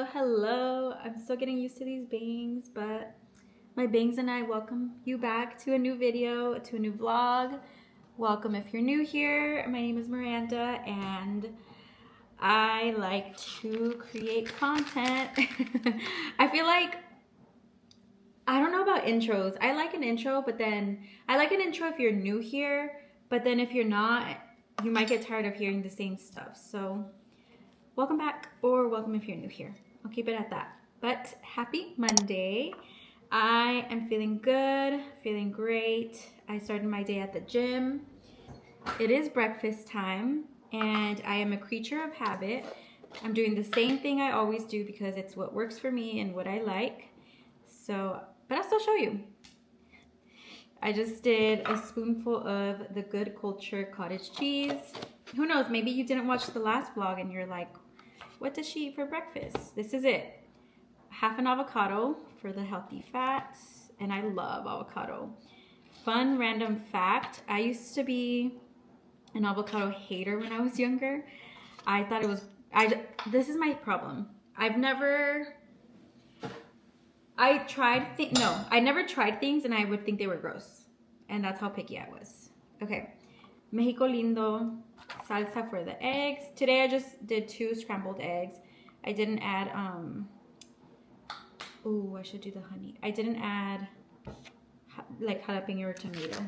Hello. I'm still getting used to these bangs, but my bangs and I welcome you back to a new video, to a new vlog. Welcome if you're new here. My name is Miranda and I like to create content. I feel like, I don't know about intros. I like an intro, but then I like an intro if you're new here, but then if you're not, you might get tired of hearing the same stuff. So welcome back, or welcome if you're new here. I'll keep it at that. But happy Monday. I am feeling good, feeling great. I started my day at the gym. It is breakfast time, and I am a creature of habit. I'm doing the same thing I always do because it's what works for me and what I like. So, but I'll still show you. I just did a spoonful of the Good Culture cottage cheese. Who knows, maybe you didn't watch the last vlog and you're like, what does she eat for breakfast? This is it. Half an avocado for the healthy fats, and I love avocado. Fun random fact, I used to be an avocado hater when I was younger. I thought it was, this is my problem. I never tried things and I would think they were gross. And that's how picky I was. Okay, Mexico Lindo salsa for the eggs. Today I just did 2 scrambled eggs. I didn't add, oh, I should do the honey. I didn't add like jalapeno or tomato.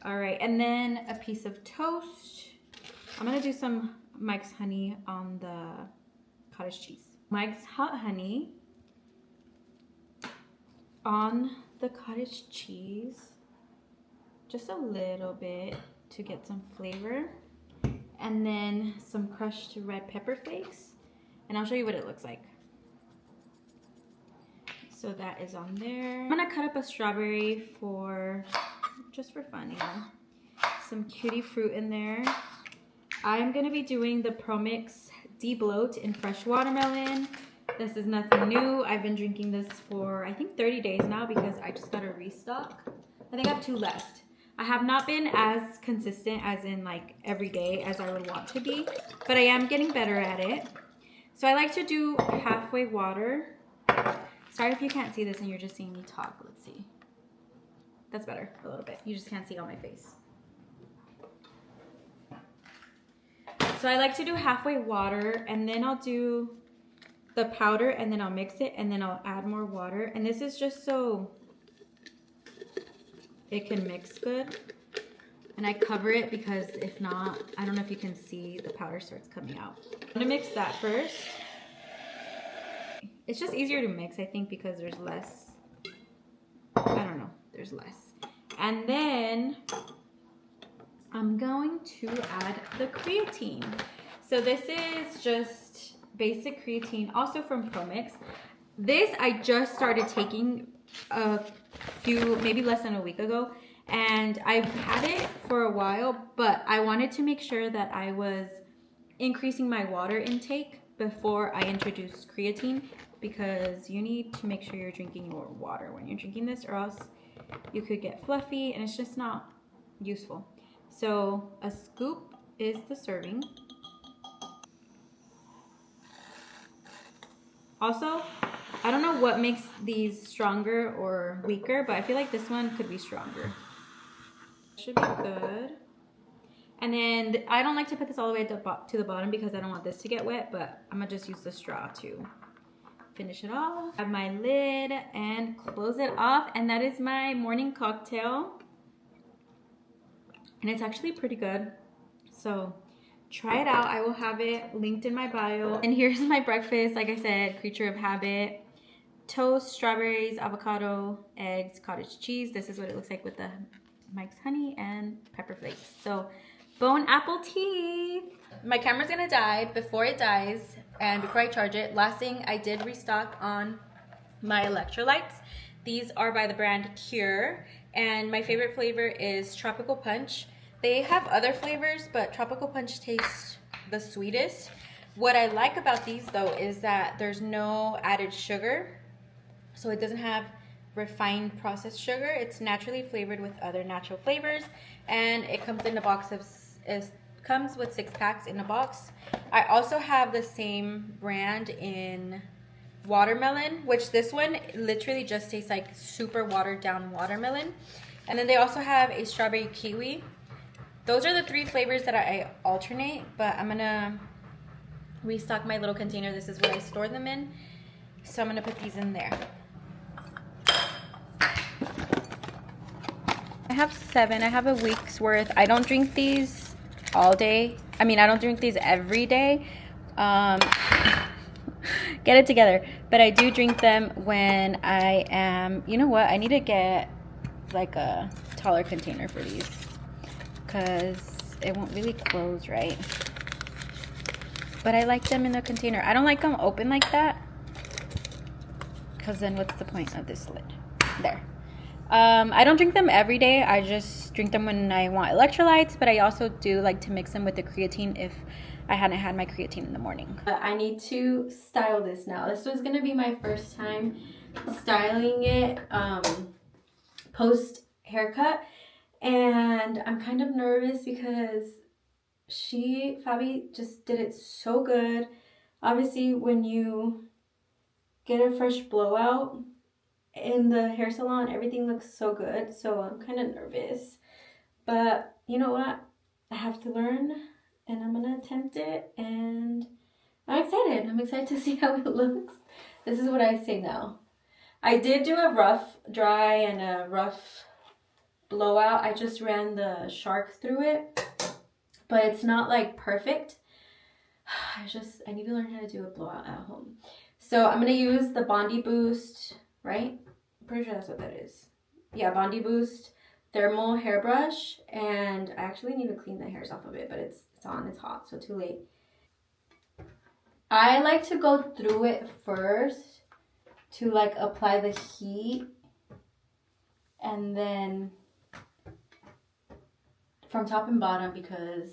All right, and then a piece of toast. I'm gonna do some Mike's honey on the cottage cheese. Mike's hot honey on the cottage cheese. Just a little bit to get some flavor. And then some crushed red pepper flakes. And I'll show you what it looks like. So that is on there. I'm gonna cut up a strawberry just for fun, you know. Some cutie fruit in there. I'm gonna be doing the ProMix D-Bloat in fresh watermelon. This is nothing new. I've been drinking this for, I think, 30 days now because I just got a restock. I think I have 2 left. I have not been as consistent as in like every day as I would want to be, but I am getting better at it. So I like to do halfway water. Sorry if you can't see this and you're just seeing me talk. Let's see. That's better, a little bit. You just can't see on my face. So I like to do halfway water, and then I'll do the powder, and then I'll mix it, and then I'll add more water. And this is just so it can mix good. And I cover it because if not, I don't know if you can see, the powder starts coming out. I'm gonna mix that first. It's just easier to mix, I think, because there's less, I don't know, there's less. And then I'm going to add the creatine. So this is just basic creatine, also from ProMix. This I just started taking maybe less than a week ago, and I've had it for a while, but I wanted to make sure that I was increasing my water intake before I introduced creatine, because you need to make sure you're drinking your water when you're drinking this, or else you could get fluffy and it's just not useful. So a scoop is the serving. Also, I don't know what makes these stronger or weaker, but I feel like this one could be stronger. Should be good. And then I don't like to put this all the way to the bottom because I don't want this to get wet, but I'm gonna just use the straw to finish it off. Have my lid and close it off, and that is my morning cocktail. And it's actually pretty good. So try it out. I will have it linked in my bio. And here's my breakfast. Like I said, creature of habit. Toast, strawberries, avocado, eggs, cottage cheese. This is what it looks like with the Mike's honey and pepper flakes. So bone apple teeth. My camera's gonna die before it dies and before I charge it. Last thing, I did restock on my electrolytes. These are by the brand Cure, and my favorite flavor is Tropical Punch. They have other flavors, but Tropical Punch tastes the sweetest. What I like about these though is that there's no added sugar, so it doesn't have refined processed sugar. It's naturally flavored with other natural flavors, and it comes in a box of comes with 6 packs in a box. I also have the same brand in watermelon, which this one literally just tastes like super watered down watermelon. And then they also have a strawberry kiwi. Those are the 3 flavors that I alternate, but I'm gonna restock my little container. This is what I store them in. So I'm gonna put these in there. I have 7. I have a week's worth. I don't drink these all day. I mean, I don't drink these every day. Get it together. But I do drink them when I am, you know what? I need to get like a taller container for these because it won't really close right. But I like them in the container. I don't like them open like that because then what's the point of this lid? There. I don't drink them every day. I just drink them when I want electrolytes, but I also do like to mix them with the creatine if I hadn't had my creatine in the morning. I need to style this now. This was gonna be my first time styling it post haircut, and I'm kind of nervous because Fabi just did it so good. Obviously, when you get a fresh blowout in the hair salon, everything looks so good, so I'm kind of nervous, but you know what, I have to learn and I'm gonna attempt it, and I'm excited to see how it looks. This is what I say now. I did do a rough dry and a rough blowout. I just ran the shark through it, but it's not like perfect. I need to learn how to do a blowout at home. So I'm gonna use the Bondi Boost, right? I'm pretty sure that's what that is. Yeah, Bondi Boost thermal hairbrush, and I actually need to clean the hairs off of it, but it's hot, so too late. I like to go through it first to like apply the heat, and then from top and bottom, because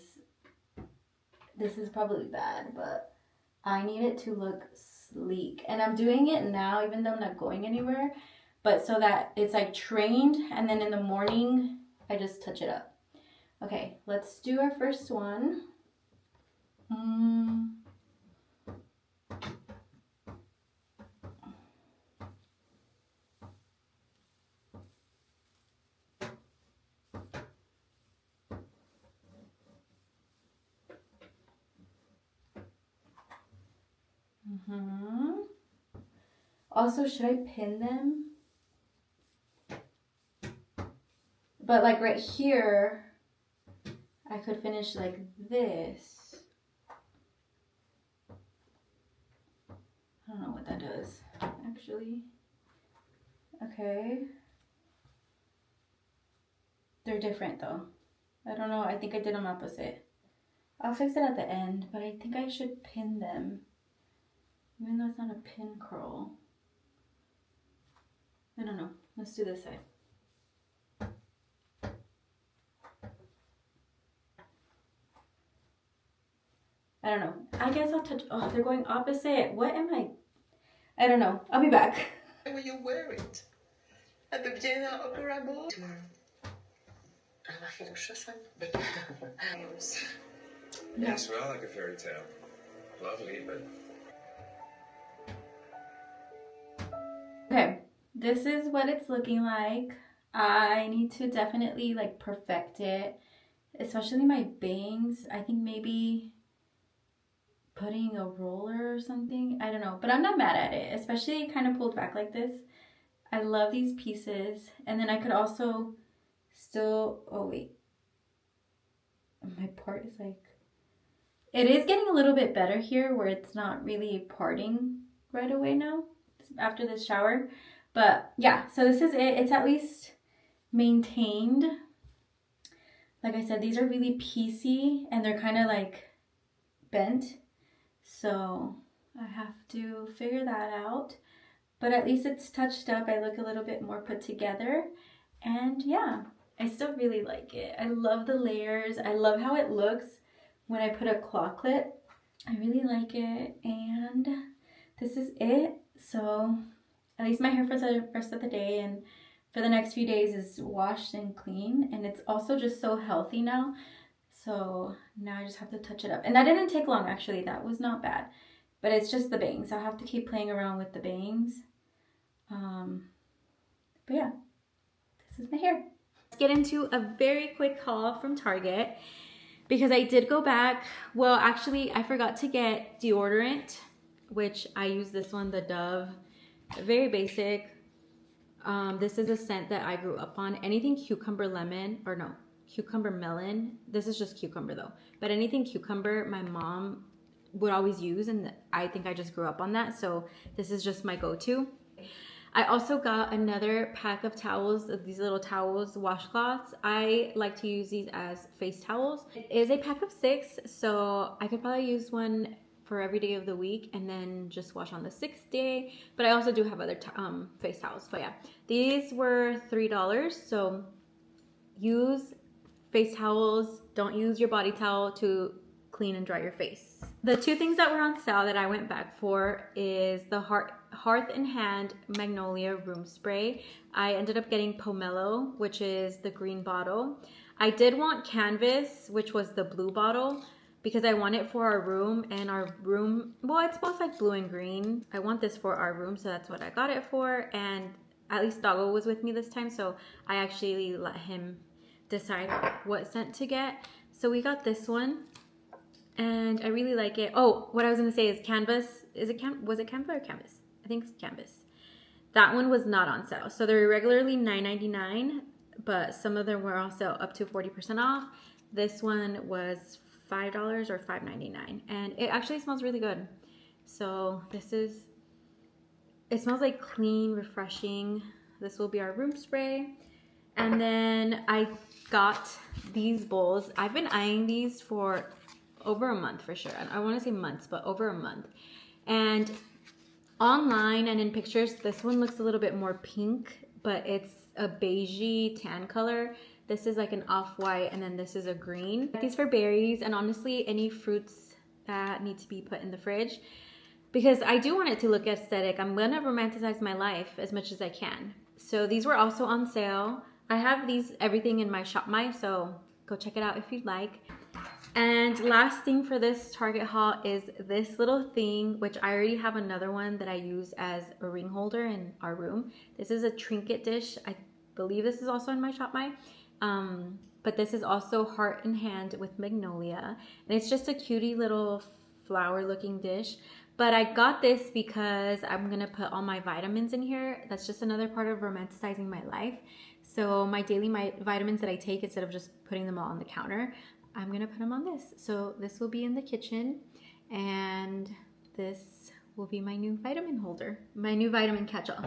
this is probably bad, but I need it to look sleek. And I'm doing it now, even though I'm not going anywhere, but so that it's like trained, and then in the morning, I just touch it up. Okay, let's do our first one. Also, should I pin them? But like right here, I could finish like this. I don't know what that does, actually. Okay. They're different though. I don't know, I think I did them opposite. I'll fix it at the end, but I think I should pin them. Even though it's not a pin curl. I don't know. Let's do this side. I don't know. I guess I'll touch. Oh, they're going opposite. What am I? I don't know. I'll be back. Will you wear it? At the Vienna Opera Ball? Yes, well, like a fairy tale. Lovely, but... Okay, this is what it's looking like. I need to definitely like perfect it, especially my bangs. I think maybe putting a roller or something. I don't know, but I'm not mad at it, especially kind of pulled back like this. I love these pieces. And then I could also still, oh wait, my part is like, it is getting a little bit better here where it's not really parting right away now after this shower. But yeah, so this is it. It's at least maintained. Like I said, these are really piecey and they're kind of like bent. So I have to figure that out. But at least it's touched up. I look a little bit more put together. And yeah, I still really like it. I love the layers. I love how it looks when I put a claw clip. I really like it. And this is it. So at least my hair for the rest of the day and for the next few days is washed and clean. And it's also just so healthy now. So now I just have to touch it up. And that didn't take long, actually. That was not bad. But it's just the bangs. I'll have to keep playing around with the bangs. But yeah, this is my hair. Let's get into a very quick haul from Target because I did go back. Well, actually, I forgot to get deodorant, which I use this one, the Dove. Very basic. This is a scent that I grew up on. Anything cucumber lemon, or no, cucumber melon. This is just cucumber though. But anything cucumber, my mom would always use, and I think I just grew up on that. So this is just my go-to. I also got another pack of towels, these little towels, washcloths. I like to use these as face towels. It is a pack of 6, so I could probably use one for every day of the week and then just wash on the 6th day. But I also do have other face towels. But yeah, these were $3, so use face towels. Don't use your body towel to clean and dry your face. The 2 things that were on sale that I went back for is the Hearth and Hand Magnolia Room Spray. I ended up getting Pomelo, which is the green bottle. I did want Canvas, which was the blue bottle, because I want it for our room, and our room, well, it's both like blue and green. I want this for our room, so that's what I got it for. And at least Doggo was with me this time, so I actually let him decide what scent to get. So we got this one. And I really like it. Oh, what I was gonna say is Canvas. Was it Canva or Canvas? I think it's Canvas. That one was not on sale. So they're regularly $9.99, but some of them were also up to 40% off. This one was $5 or $5.99, and it actually smells really good. So it smells like clean, refreshing. This will be our room spray. And then I got these bowls. I've been eyeing these for over a month for sure. I want to say months, but over a month. And online and in pictures, this one looks a little bit more pink, but it's a beigey tan color. This is like an off-white, and then this is a green. These for berries and honestly any fruits that need to be put in the fridge, because I do want it to look aesthetic. I'm gonna romanticize my life as much as I can. So these were also on sale. I have everything in my Shop My, so go check it out if you'd like. And last thing for this Target haul is this little thing, which I already have another one that I use as a ring holder in our room. This is a trinket dish. I believe this is also in my Shop My. But this is also Heart and Hand with Magnolia. And it's just a cutie little flower looking dish. But I got this because I'm gonna put all my vitamins in here. That's just another part of romanticizing my life. So my daily vitamins that I take, instead of just putting them all on the counter, I'm gonna put them on this. So this will be in the kitchen, and this will be my new vitamin holder, my new vitamin catch-all.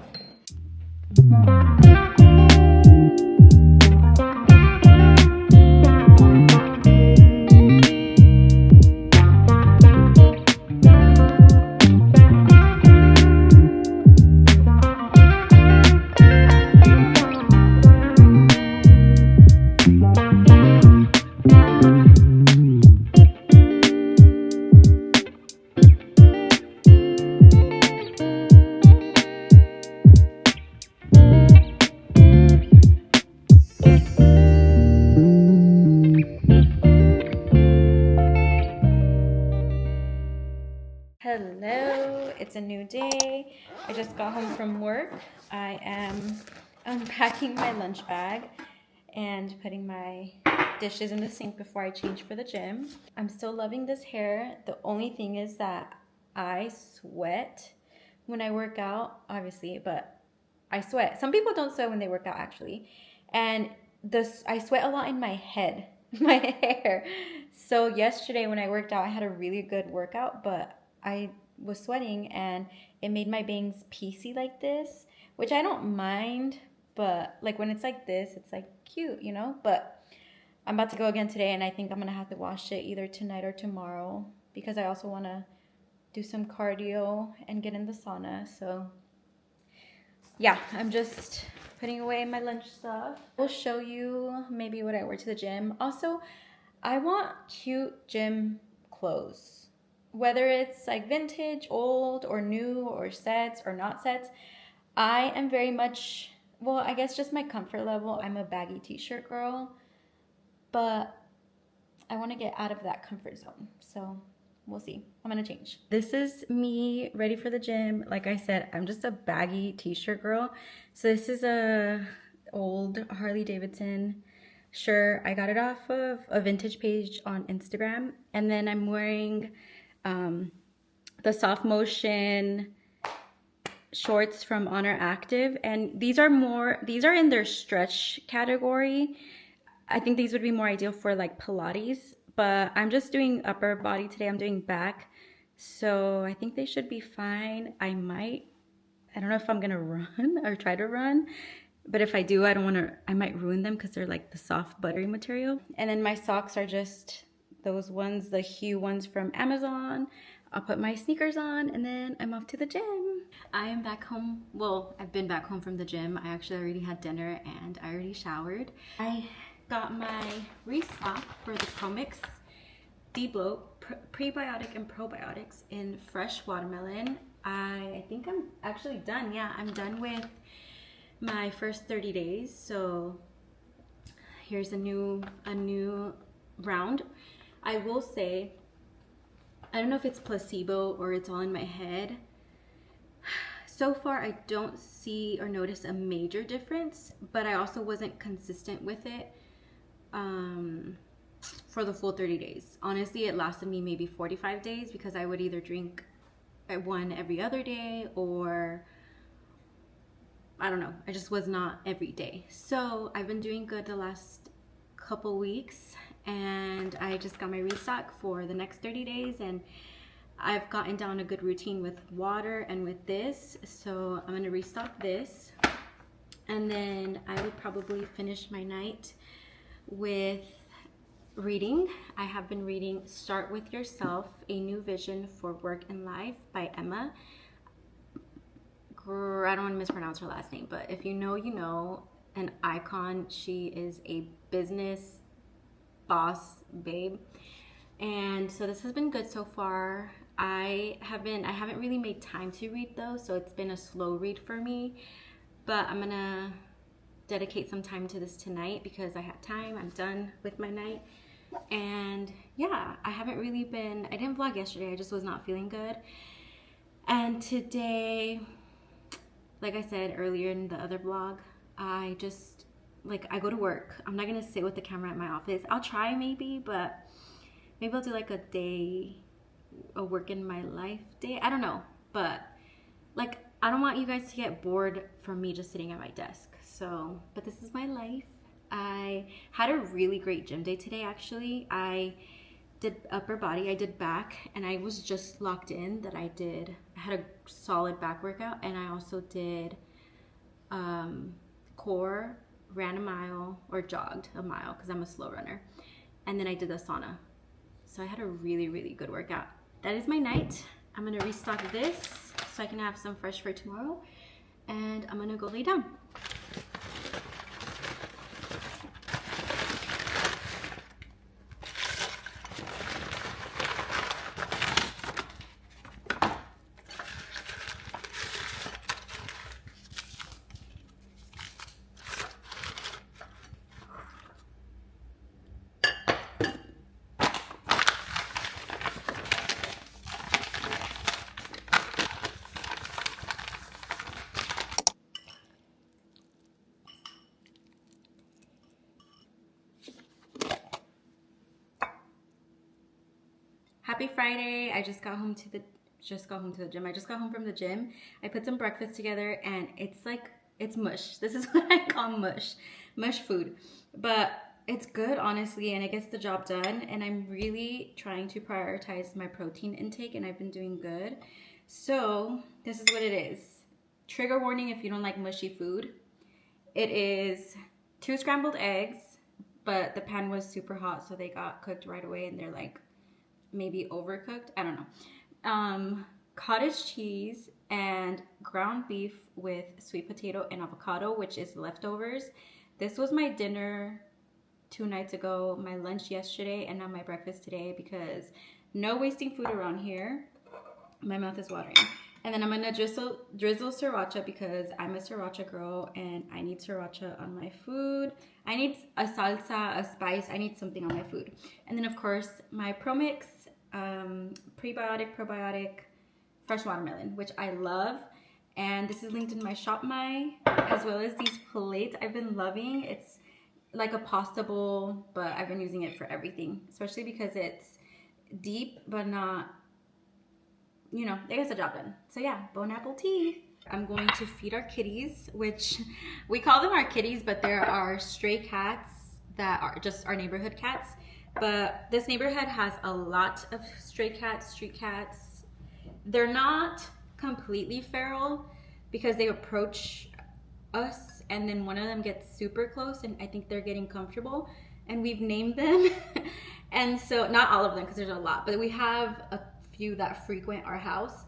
Hello, it's a new day. I just got home from work. I am unpacking my lunch bag and putting my dishes in the sink before I change for the gym. I'm still loving this hair. The only thing is that I sweat when I work out, obviously, but I sweat. Some people don't sweat when they work out, actually. And I sweat a lot in my head, my hair. So yesterday when I worked out, I had a really good workout, but I was sweating and it made my bangs piecey like this, which I don't mind, but like when it's like this, it's like cute, you know? But I'm about to go again today, and I think I'm gonna have to wash it either tonight or tomorrow, because I also wanna do some cardio and get in the sauna. So yeah, I'm just putting away my lunch stuff. I'll show you maybe what I wear to the gym. Also, I want cute gym clothes. Whether it's like vintage, old, or new, or sets, or not sets, I am very much, well, I guess just my comfort level. I'm a baggy t-shirt girl, but I want to get out of that comfort zone. So we'll see. I'm going to change. This is me ready for the gym. Like I said, I'm just a baggy t-shirt girl. So this is a old Harley Davidson shirt. I got it off of a vintage page on Instagram. And then I'm wearing the Soft Motion shorts from Honor Active, and these are in their stretch category. I think these would be more ideal for like Pilates, but I'm just doing upper body today. I'm doing back, so I think they should be fine. I don't know if I'm gonna run or try to run, but if I do, I might ruin them because they're like the soft buttery material. And then my socks are just those ones, the hiiiii ones from Amazon. I'll put my sneakers on and then I'm off to the gym. I am back home. Well, I've been back home from the gym. I actually already had dinner and I already showered. I got my restock for the Promix D-Bloat prebiotic and probiotics in fresh watermelon. I think I'm actually done. Yeah, I'm done with my first 30 days. So here's a new round. I will say, I don't know if it's placebo or it's all in my head. So far, I don't see or notice a major difference, but I also wasn't consistent with it for the full 30 days. Honestly, it lasted me maybe 45 days because I would either drink one every other day or I don't know. I just was not every day. So I've been doing good the last couple weeks and I just got my restock for the next 30 days and I've gotten down a good routine with water and with this. So I'm gonna restock this and then I would probably finish my night with reading. I have been reading Start With Yourself, A New Vision for Work and Life by Emma. I don't want to mispronounce her last name, but if you know, you know, an icon. She is a business boss babe. And so this has been good so far. I haven't really made time to read though, so it's been a slow read for me, but I'm gonna dedicate some time to this tonight because I have time. I'm done with my night. And yeah, I didn't vlog yesterday. I just was not feeling good. And today, like I said earlier in the other vlog, I go to work. I'm not gonna sit with the camera at my office. I'll try maybe, but maybe I'll do like a work in my life day. I don't know, but like I don't want you guys to get bored from me just sitting at my desk. So, but this is my life. I had a really great gym day today actually. I did upper body, I did back, and I was just locked in that I had a solid back workout, and I also did core, ran a mile, or jogged a mile because I'm a slow runner, and then I did the sauna. So I had a really, really good workout. That is my night. I'm gonna restock this so I can have some fresh for tomorrow, and I'm gonna go lay down. Happy Friday. I just got home to the gym. I just got home from the gym. I put some breakfast together and it's mush. This is what I call mush food. But it's good, honestly, and it gets the job done. And I'm really trying to prioritize my protein intake, and I've been doing good. So this is what it is. Trigger warning if you don't like mushy food. It is 2 scrambled eggs, but the pan was super hot, so they got cooked right away, and they're like maybe overcooked. I don't know. Cottage cheese and ground beef with sweet potato and avocado, which is leftovers. This was my dinner 2 nights ago, my lunch yesterday, and now my breakfast today because no wasting food around here. My mouth is watering. And then I'm gonna drizzle sriracha because I'm a sriracha girl and I need sriracha on my food. I need a salsa, a spice. I need something on my food. And then of course my Pro Mix, prebiotic, probiotic, fresh watermelon, which I love. And this is linked in my shop my, as well as these plates I've been loving. It's like a pasta bowl, but I've been using it for everything, especially because it's deep but not, you know, it gets the job done. So yeah, Bon Apple Tea. I'm going to feed our kitties, which we call them our kitties, but there are stray cats that are just our neighborhood cats. But this neighborhood has a lot of stray cats, street cats. They're not completely feral because they approach us and then one of them gets super close and I think they're getting comfortable and we've named them. And so, not all of them because there's a lot, but we have a few that frequent our house.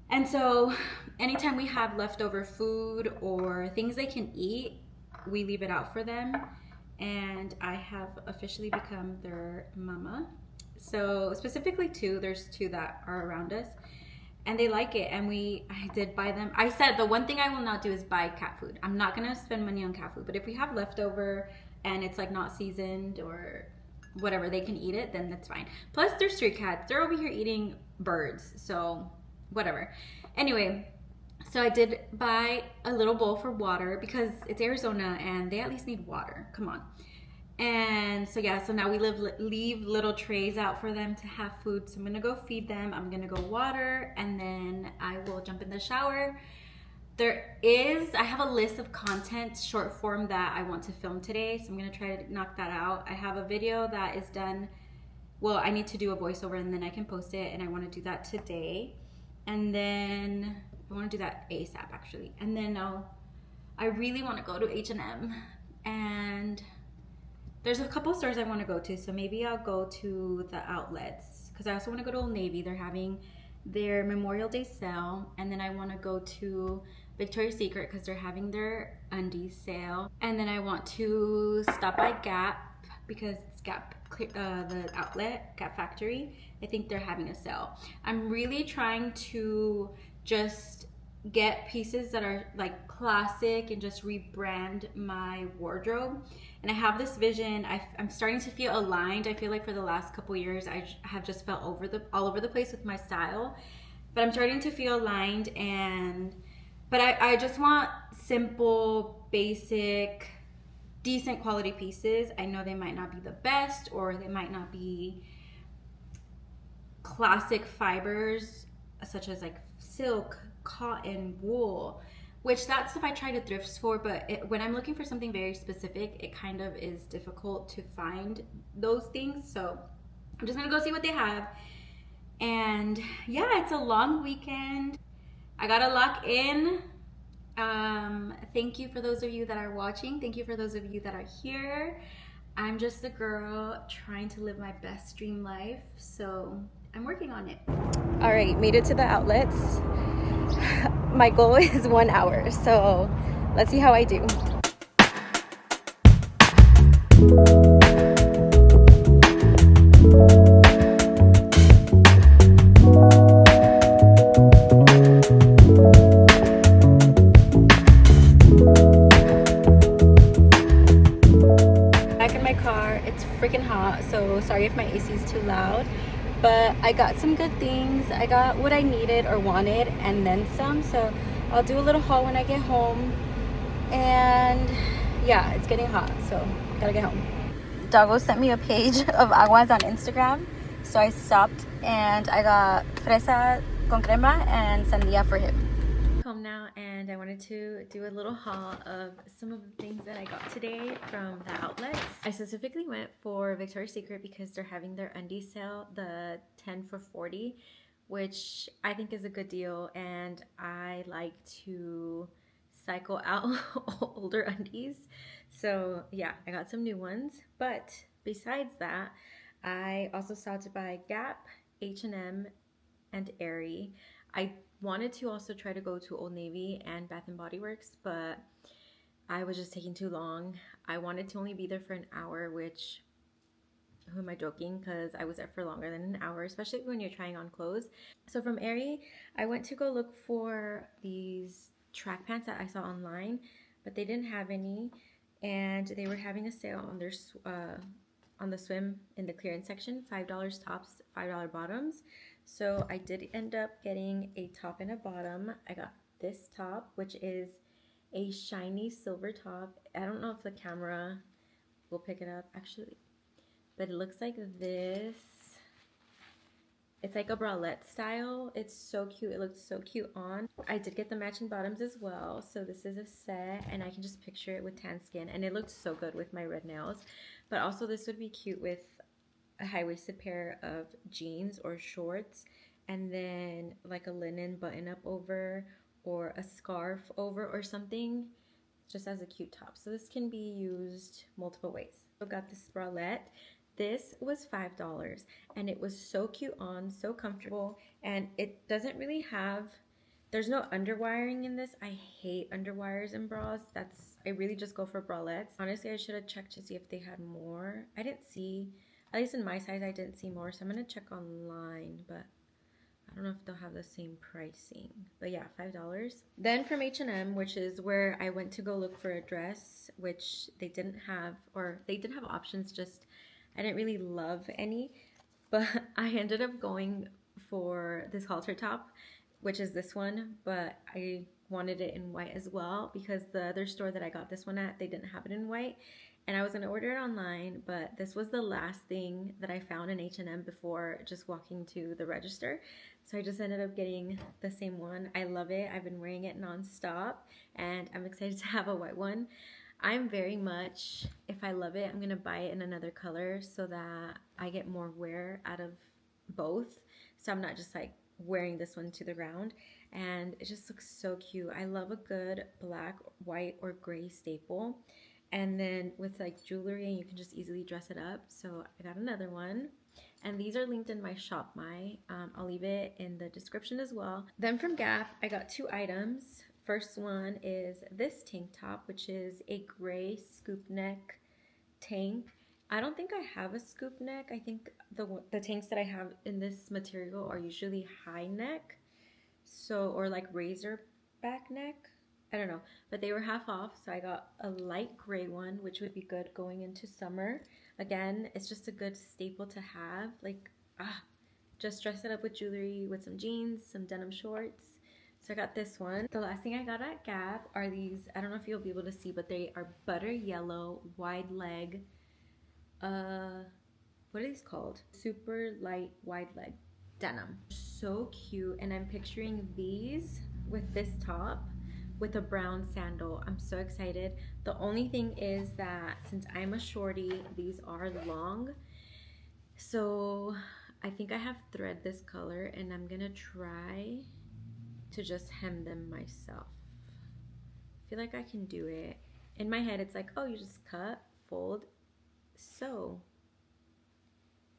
And so anytime we have leftover food or things they can eat, we leave it out for them. And I have officially become their mama. So specifically there's two that are around us and they like it. And I did buy them. I said the one thing I will not do is buy cat food. I'm not gonna spend money on cat food, but if we have leftover and it's like not seasoned or whatever, they can eat it, then that's fine. Plus they're street cats. They're over here eating birds, so whatever. Anyway, so I did buy a little bowl for water because it's Arizona and they at least need water. Come on. And so yeah, so now we leave little trays out for them to have food. So I'm gonna go feed them. I'm gonna go water and then I will jump in the shower. I have a list of content, short form, that I want to film today. So I'm gonna try to knock that out. I have a video that is done. Well, I need to do a voiceover and then I can post it and I wanna do that today. And then I wanna do that ASAP actually. And then I really wanna go to H&M and there's a couple stores I wanna go to. So maybe I'll go to the outlets because I also wanna go to Old Navy. They're having their Memorial Day sale. And then I wanna go to Victoria's Secret because they're having their undies sale. And then I want to stop by Gap because it's Gap, the outlet, Gap Factory. I think they're having a sale. I'm really trying to just get pieces that are like classic and just rebrand my wardrobe. And I have this vision. I'm starting to feel aligned. I feel like for the last couple years I have just felt all over the place with my style, but I'm starting to feel aligned. But I just want simple, basic, decent quality pieces. I know they might not be the best or they might not be classic fibers such as like silk, cotton, wool, which that stuff I try to thrift for, but when I'm looking for something very specific, it kind of is difficult to find those things. So I'm just gonna go see what they have. And yeah, it's a long weekend. I gotta lock in. Thank you for those of you that are watching. Thank you for those of you that are here. I'm just a girl trying to live my best dream life, so I'm working on it. All right, made it to the outlets. My goal is 1 hour, so let's see how I do. Back in my car, it's freaking hot, so sorry if my AC is too loud. But I got some good things. I got what I needed or wanted and then some. So I'll do a little haul when I get home. And yeah, it's getting hot, so gotta get home. Doggo sent me a page of aguas on Instagram. So I stopped and I got fresa con crema and sandia for him. Home now and I wanted to do a little haul of some of the things that I got today from the outlets. I specifically went for Victoria's Secret because they're having their undie sale, the 10 for 40, which I think is a good deal, and I like to cycle out older undies. So yeah, I got some new ones, but besides that, I also stopped to buy Gap, H&M, and Aerie. I wanted to also try to go to Old Navy and Bath and Body Works, but I was just taking too long. I wanted to only be there for an hour, which Who am I joking? Because I was there for longer than an hour, especially when you're trying on clothes. So from hiiiii, I went to go look for these track pants that I saw online, but they didn't have any, and they were having a sale on their on the swim in the clearance section, $5 tops, $5 bottoms. So I did end up getting a top and a bottom. I got this top, which is a shiny silver top. I don't know if the camera will pick it up actually, but it looks like this. It's like a bralette style. It's so cute. It looks so cute on. I did get the matching bottoms as well. So this is a set, and I can just picture it with tan skin, and it looks so good with my red nails. But also this would be cute with a high-waisted pair of jeans or shorts, and then like a linen button-up over, or a scarf over or something, just as a cute top. So this can be used multiple ways. I got this bralette. This was $5, and it was so cute on, so comfortable, and it doesn't really have, there's no underwiring in this. I hate underwires in bras. I really just go for bralettes. Honestly, I should have checked to see if they had more. I didn't see, at least in my size, I didn't see more, so I'm gonna check online, but I don't know if they'll have the same pricing, but yeah, $5. Then from H&M, which is where I went to go look for a dress, which they didn't have, or they did have options, just I didn't really love any, but I ended up going for this halter top, which is this one, but I wanted it in white as well because the other store that I got this one at, they didn't have it in white, and I was gonna order it online, but this was the last thing that I found in H&M before just walking to the register. So I just ended up getting the same one. I love it. I've been wearing it non-stop, and I'm excited to have a white one. I'm very much, if I love it, I'm gonna buy it in another color so that I get more wear out of both. So I'm not just like wearing this one to the ground, and it just looks so cute. I love a good black, white, or gray staple, and then with like jewelry, and you can just easily dress it up. So I got another one, and these are linked in my shop my. I'll leave it in the description as well. Then from Gap, I got 2 items. First one is this tank top, which is a gray scoop neck tank. I don't think I have a scoop neck. I think the tanks that I have in this material are usually high neck, so, or like razor back neck. I don't know, but they were half off, so I got a light gray one, which would be good going into summer. Again, it's just a good staple to have. Like, just dress it up with jewelry, with some jeans, some denim shorts. So I got this one. The last thing I got at Gap are these, I don't know if you'll be able to see, but they are butter yellow, wide leg, what are these called? Super light, wide leg denim. So cute, and I'm picturing these with this top with a brown sandal. I'm so excited. The only thing is that since I'm a shorty, these are long. So I think I have thread this color, and I'm gonna try to just hem them myself. I feel like I can do it. In my head, it's like, oh, you just cut, fold, sew.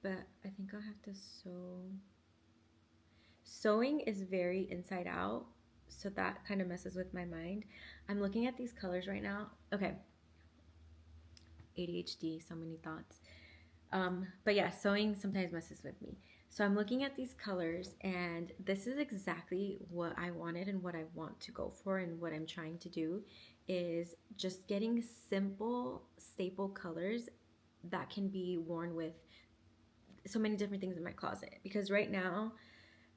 But I think I'll have to sew. Sewing is very inside out, so that kind of messes with my mind. I'm looking at these colors right now. Okay. ADHD, so many thoughts. But yeah, sewing sometimes messes with me. So I'm looking at these colors, and this is exactly what I wanted and what I want to go for, and what I'm trying to do is just getting simple staple colors that can be worn with so many different things in my closet. Because right now,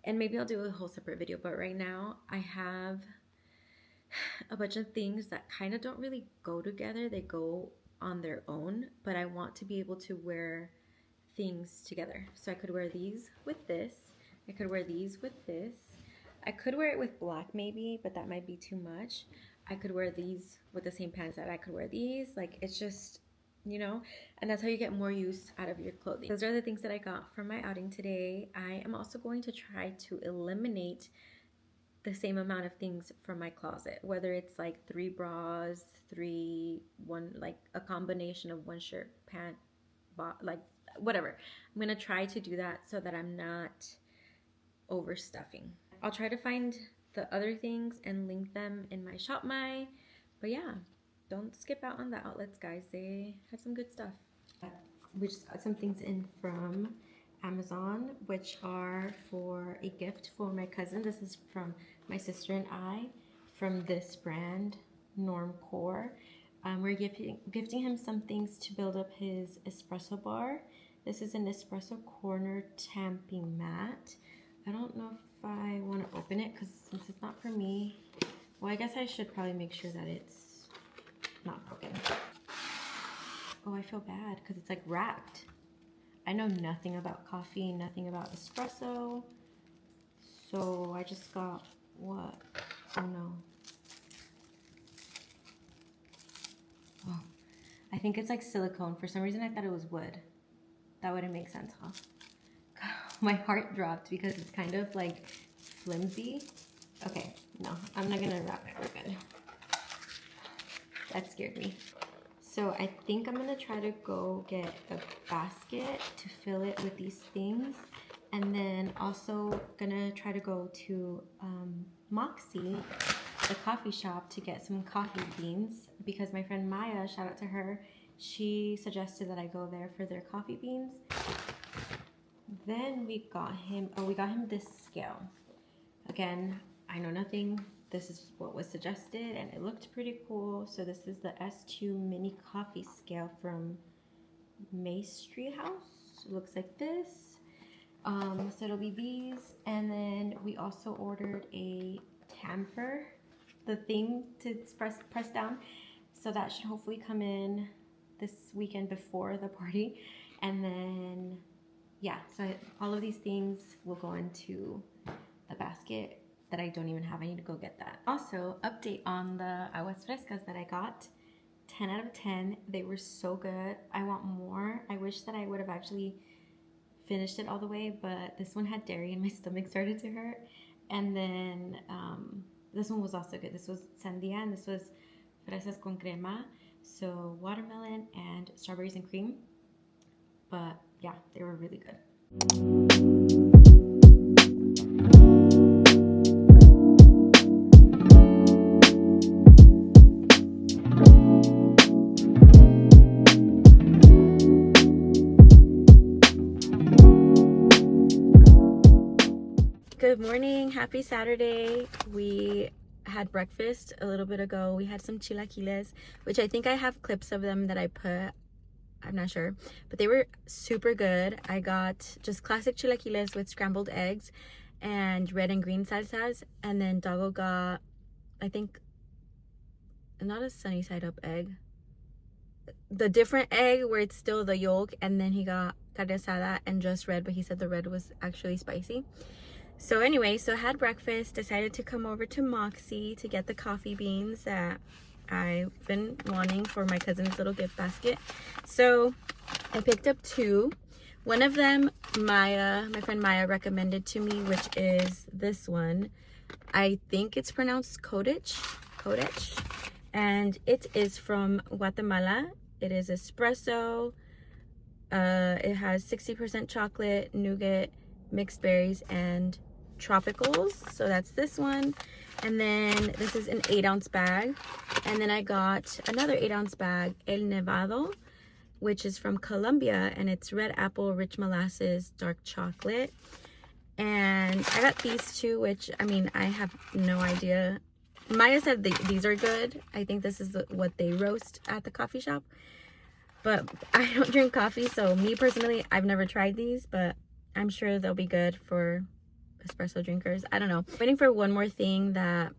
and maybe I'll do a whole separate video, but right now I have a bunch of things that kind of don't really go together. They go on their own, but I want to be able to wear things together. So I could wear these with this. I could wear these with this. I could wear it with black maybe, but that might be too much. I could wear these with the same pants that I could wear these. Like, it's just, you know, and that's how you get more use out of your clothing. Those are the things that I got for my outing today. I am also going to try to eliminate the same amount of things from my closet, whether it's like 3 bras, like a combination of 1 shirt, pant, like whatever. I'm gonna try to do that so that I'm not overstuffing. I'll try to find the other things and link them in my shop my. But yeah, don't skip out on the outlets, guys. They have some good stuff. we just got some things in from Amazon, which are for a gift for my cousin. This is from my sister and I, from this brand, Normcore. We're gifting him some things to build up his espresso bar. This is an espresso corner tamping mat. I don't know if I want to open it because since it's not for me, well, I guess I should probably make sure that it's not broken. Oh, I feel bad because it's like wrapped. I know nothing about coffee, nothing about espresso. So I just got what? Oh no. Oh, I think it's like silicone. For some reason I thought it was wood. That wouldn't make sense, huh? My heart dropped because it's kind of like flimsy. Okay, no, I'm not gonna wrap it. We're good. That scared me. So I think I'm gonna try to go get a basket to fill it with these things. And then also gonna try to go to Moxie, the coffee shop, to get some coffee beans because my friend Maya, shout out to her, she suggested that I go there for their coffee beans. Then we got him this scale. Again, I know nothing. This is what was suggested and it looked pretty cool. So this is the S2 mini coffee scale from Maestri House. It looks like this. So it'll be these. And then we also ordered a tamper, the thing to press down. So that should hopefully come in this weekend before the party. And then, yeah, so all of these things will go into the basket that I don't even have. I need to go get that. Also, update on the aguas frescas that I got. 10 out of 10. They were so good. I want more. I wish that I would have actually finished it all the way, but this one had dairy and my stomach started to hurt. And then this one was also good. This was sandia and this was fresas con crema. So watermelon and strawberries and cream. But yeah, they were really good. Good morning, happy Saturday. We had breakfast a little bit ago. We had some chilaquiles, which I think I have clips of them that I put, I'm not sure, but they were super good. I got just classic chilaquiles with scrambled eggs and red and green salsas, and then Dago got, I think, not a sunny side up egg, the different egg where it's still the yolk, and then he got carne asada and just red, but he said the red was actually spicy. So anyway, so I had breakfast, decided to come over to Moxie to get the coffee beans that I've been wanting for my cousin's little gift basket. So I picked up two. One of them, my friend Maya recommended to me, which is this one. I think it's pronounced Kodich, and it is from Guatemala. It is espresso. It has 60% chocolate, nougat, mixed berries, and tropicals. So that's this one. And then this is an 8-ounce bag. And then I got another 8-ounce bag, El Nevado, which is from Colombia, and it's red apple, rich molasses, dark chocolate. And I got these two, which, I mean, I have no idea. Maya said these are good. I think this is what they roast at the coffee shop. But I don't drink coffee, so me personally, I've never tried these, but I'm sure they'll be good for espresso drinkers. I don't know. I'm waiting for one more thing that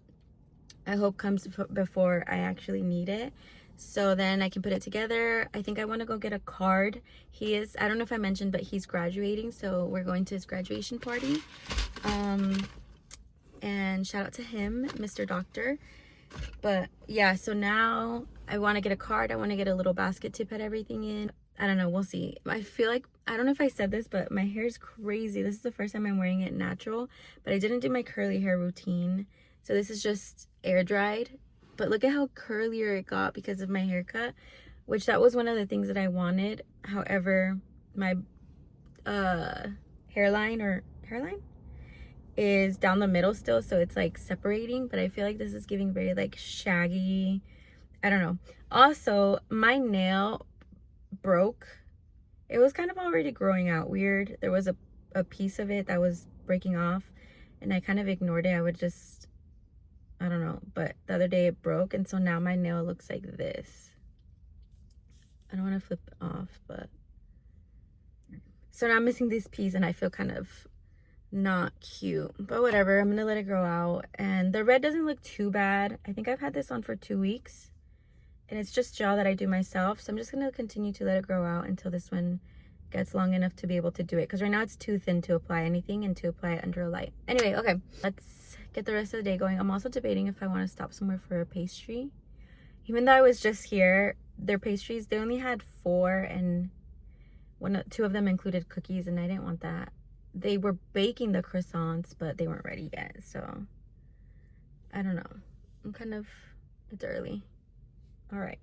I hope comes before I actually need it, so then I can put it together. I think I want to go get a card. I don't know if I mentioned, but he's graduating, so we're going to his graduation party. And shout out to him, Mr. Doctor. But yeah, so now I want to get a card. I want to get a little basket to put everything in. I don't know, we'll see. I feel like, I don't know if I said this, but my hair is crazy. This is the first time I'm wearing it natural, but I didn't do my curly hair routine. So this is just air dried. But look at how curlier it got because of my haircut, which that was one of the things that I wanted. However, my hairline is down the middle still, so it's like separating, but I feel like this is giving very like shaggy, I don't know. Also, my nail broke It was kind of already growing out weird. There was a piece of it that was breaking off, and I kind of ignored it. I would just, I don't know, but the other day it broke, and so now my nail looks like this. I don't want to flip it off, but so now I'm missing this piece, and I feel kind of not cute, but whatever. I'm gonna let it grow out. And the red doesn't look too bad. I think I've had this on for 2 weeks, and it's just gel that I do myself, so I'm just gonna continue to let it grow out until this one gets long enough to be able to do it, because right now it's too thin to apply anything and to apply it under a light. Anyway, okay, let's get the rest of the day going. I'm also debating if I want to stop somewhere for a pastry. Even though I was just here, their pastries, they only had 4, and 2 of them included cookies, and I didn't want that. They were baking the croissants, but they weren't ready yet, so I don't know. It's early. All right.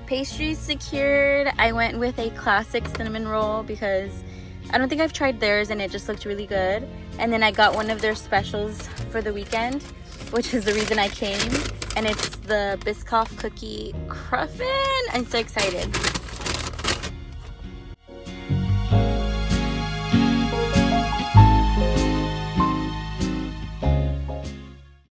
Pastries secured. I went with a classic cinnamon roll because I don't think I've tried theirs, and it just looked really good. And then I got one of their specials for the weekend, which is the reason I came, and it's the Biscoff cookie cruffin. I'm so excited.